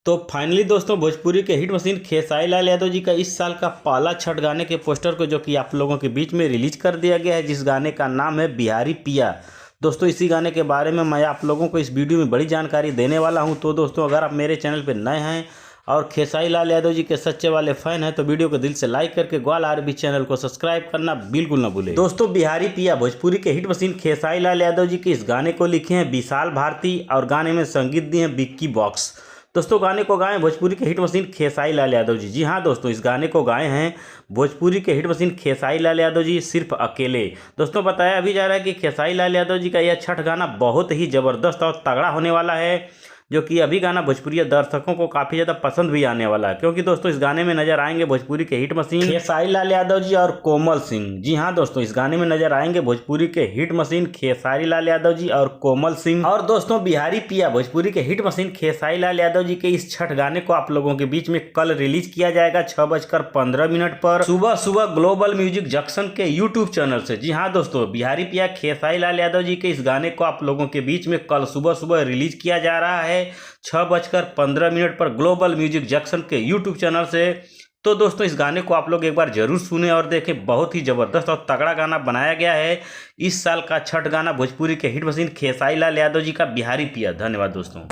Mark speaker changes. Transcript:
Speaker 1: तो फाइनली दोस्तों भोजपुरी के हिट मशीन खेसारी लाल यादव जी का इस साल का पहला छठ गाने के पोस्टर को जो कि आप लोगों के बीच में रिलीज कर दिया गया है, जिस गाने का नाम है बिहारी पिया। दोस्तों इसी गाने के बारे में मैं आप लोगों को इस वीडियो में बड़ी जानकारी देने वाला हूं। तो दोस्तों अगर आप मेरे चैनल पर नए हैं और खेसारी लाल यादव जी के सच्चे वाले फैन हैं तो वीडियो को दिल से लाइक करके ग्वाल आरबी चैनल को सब्सक्राइब करना बिल्कुल ना भूलें। दोस्तों बिहारी पिया भोजपुरी के हिट मशीन खेसारी लाल यादव जी के इस गाने को लिखे हैं विशाल भारती और गाने में संगीत दिए हैं विक्की बॉक्स। दोस्तों गाने को गाए भोजपुरी के हिट मशीन खेसारी लाल यादव जी। जी हाँ दोस्तों, इस गाने को गाए हैं भोजपुरी के हिट मशीन खेसारी लाल यादव जी सिर्फ अकेले। दोस्तों बताया अभी जा रहा है कि खेसारी लाल यादव जी का यह छठ गाना बहुत ही ज़बरदस्त और तगड़ा होने वाला है, जो कि अभी गाना भोजपुरी दर्शकों को काफ़ी ज़्यादा पसंद भी आने वाला है, क्योंकि दोस्तों इस गाने में नजर आएंगे भोजपुरी के हिट मशीन खेसारी लाल यादव जी और कोमल सिंह। जी हाँ दोस्तों, इस गाने में नजर आएंगे भोजपुरी के हिट मशीन खेसारी लाल यादव जी और कोमल सिंह। और दोस्तों बिहारी पिया भोजपुरी के हिट मशीन खेसारी लाल यादव जी के इस छठ गाने को आप लोगों के बीच में कल रिलीज किया जाएगा 6:15 पर सुबह सुबह ग्लोबल म्यूजिक जंक्शन के यूट्यूब चैनल से। जी हाँ दोस्तों, बिहारी पिया खेसारी लाल यादव जी के इस गाने को आप लोगों के बीच में कल सुबह सुबह रिलीज किया जा रहा है 6:15 पर ग्लोबल म्यूजिक जंक्शन के यूट्यूब चैनल से। तो दोस्तों इस गाने को आप लोग एक बार जरूर सुने और देखें, बहुत ही ज़बरदस्त और तगड़ा गाना बनाया गया है। इस साल का छठ गाना भोजपुरी के हिट मशीन खेसारी लाल यादव जी का बिहारी पिया। धन्यवाद दोस्तों।